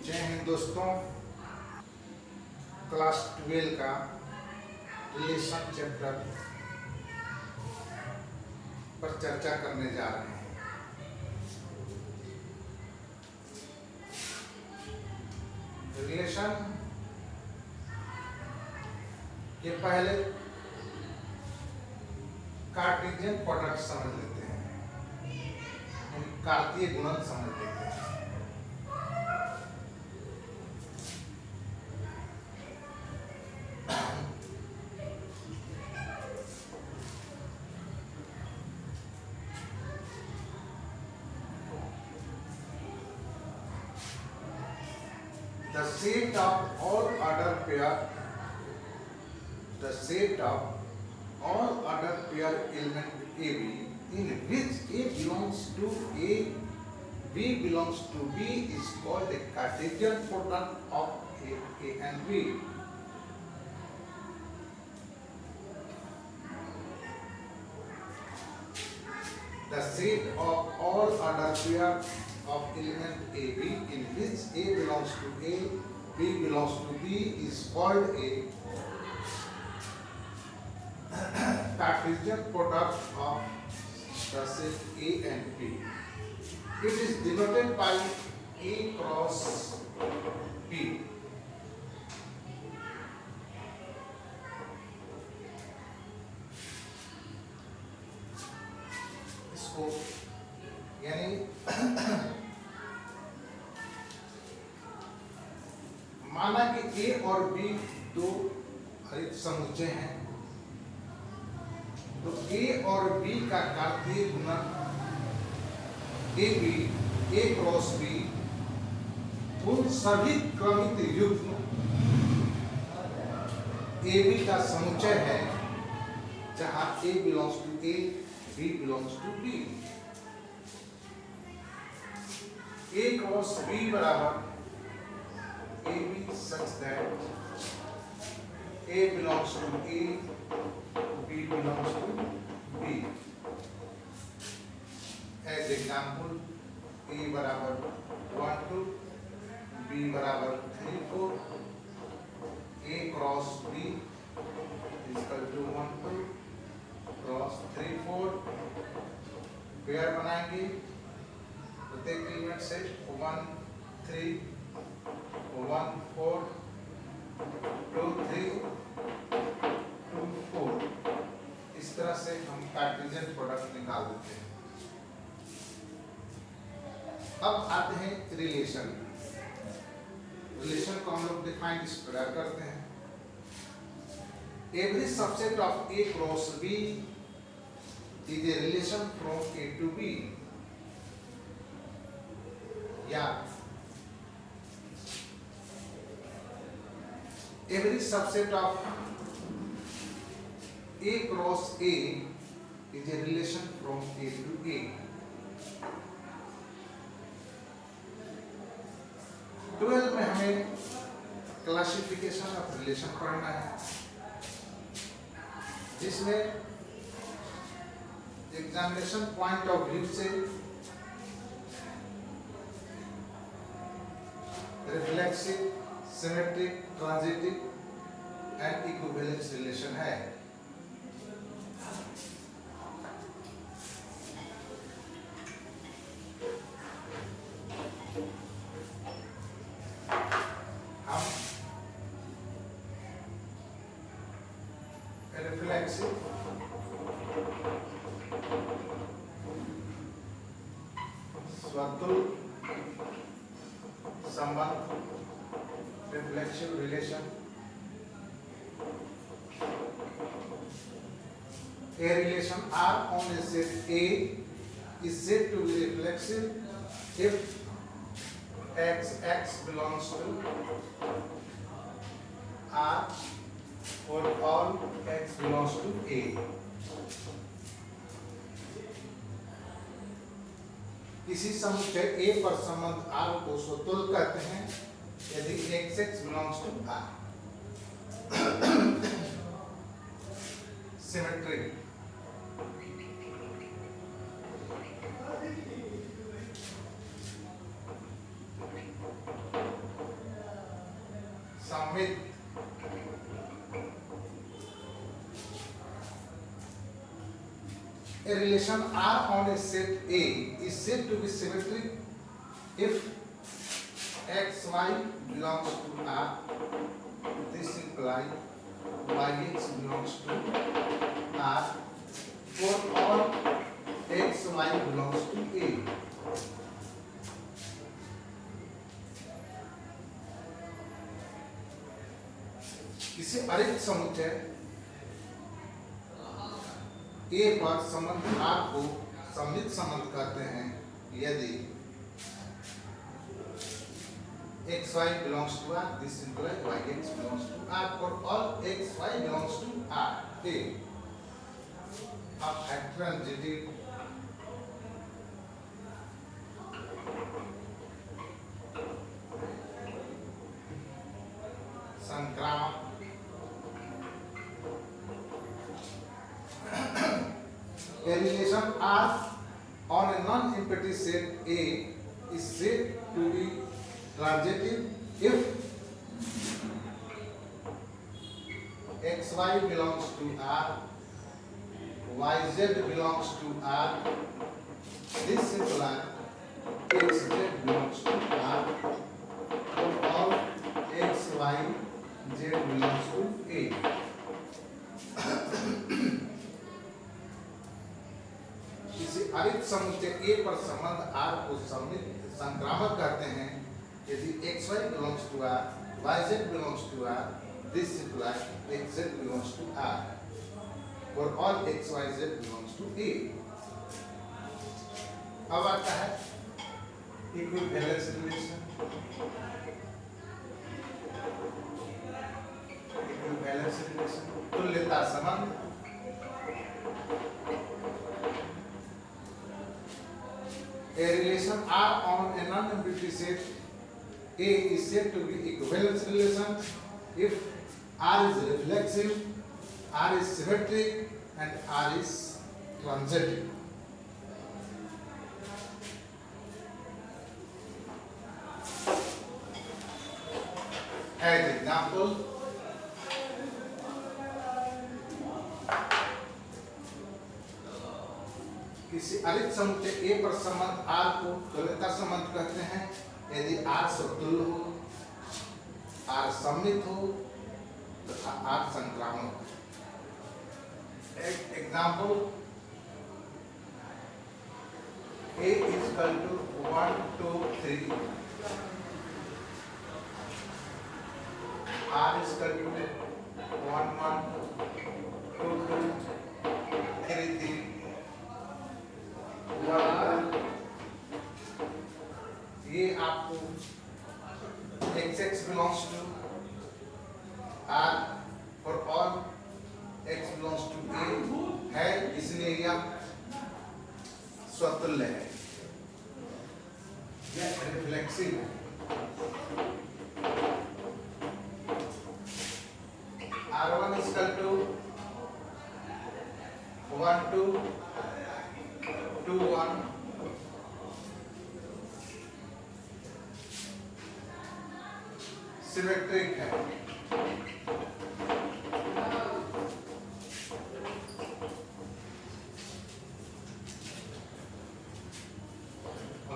जय हिंद दोस्तों, क्लास 12 का रिलेशन चैप्टर पर चर्चा करने जा रहे हैं। रिलेशन के पहले कार्टेशियन प्रोडक्ट समझ लेते हैं, कार्तीय गुणन समझ लेते हैं। The set of all order pair element AB in which A belongs to A, B belongs to B is called a Cartesian product of A and B. The set of all order pair of element AB in which A belongs to A, B belongs to B is called a Cartesian product of the set A and B. It is denoted by A cross B. इसको यानी माना कि A और B दो हरित समुच्चय हैं, तो A और B का कार्तीय गुणन AB A क्रॉस B उन सभी क्रमित युग्म AB का समुच्चय है जहां A belongs to A, B belongs to B. A cross B बराबर AB such that A belongs to A, B belongs to B. As example, A बराबर 1 2, B बराबर 3 4, A cross B is equal to 1 2 cross 3 4. Pair बनाएंगे प्रत्येक element से 1 3 1 4 2 3 2 4. इस तरह से हम कार्टेशियन प्रोडक्ट निकाल देते हैं। अब आते हैं रिलेशन को हम लोग डिफाइन इस प्रकार करते हैं। Every subset of A cross B is a relation from A to B, या every subset of A cross A is a relation from A to A. 12 में हमें क्लासिफिकेशन ऑफ रिलेशन पढ़ना है, जिसमें एग्जामिनेशन पॉइंट ऑफ व्यू से reflexive, symmetric, transitive and equivalence relation है। हम reflexive, स्वतुल संबंध, reflexive relation. A relation R on a set A is said to be reflexive if x belongs to R or all x belongs to A. किसी समुच्चय A पर संबंध R को स्वतुल कहते हैं यदि x belongs to R. Symmetry. Samit a relation R on a set A is said to be symmetric if x y belongs to R. This implies yx belongs to R for all x y belongs to A. किसी अरिक्त समुच्चय A पर संबंध R को सममित संबंध कहते हैं यदि x y belongs to R. This implies yx belongs to R for all x y belongs to R. A. अब हेटेरोजेनेटी संक्रामक a relation R on a non-empty set A is said to be transitive if xy belongs to R, yz belongs to R. This implies xz belongs to R for all xy z belongs to A. किसी अरिक्त समुच्चय A पर संबंध R को सममित संक्रामक कहते हैं यदि xy belongs to R, yz belongs to R. This implies xz belongs to R for all xyz belongs to A. अब आता है इक्विवेलेंस रिलेशन. इक्विवेलेंस रिलेशन तुल्यता संबंध. A relation R on a non-empty set A is said to be equivalence relation if R is reflexive, R is symmetric, and R is transitive. As example, किसी अरिक्त समुच्चय A पर संबंध R को तुल्यता संबंध कहते हैं यदि R समतुल्य हो, R सममित हो तथा R संक्रामक हो. Example A is equal to 1, 2, 3. R is equal to 1, 1, 2, 2, 3, 3. ये आपको x belongs to R और all x belongs to A है, इसलिए यह स्वतुल्य है, यह रिफ्लेक्सिव है. R1 is equal to 1, 2, 2, 1. Symmetric है.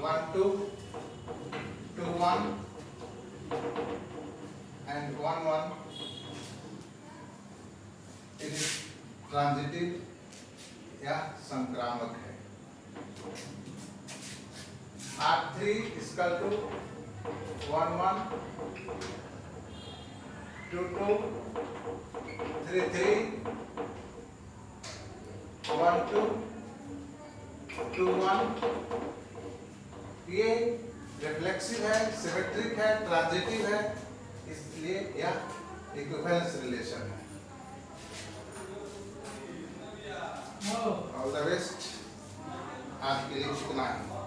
One, two, 2, 1 and 1, 1. It is transitive या संक्रामक है. R3 is equal to 1, 1, 2, 2, 3, 3, 1, 2, 2, 1. ये रिफ्लेक्सिव है, सिमेट्रिक है, ट्रांजिटिव है, इसलिए यह इक्विवेलेंस रिलेशन है. All the best. आज के लिए इतना ही.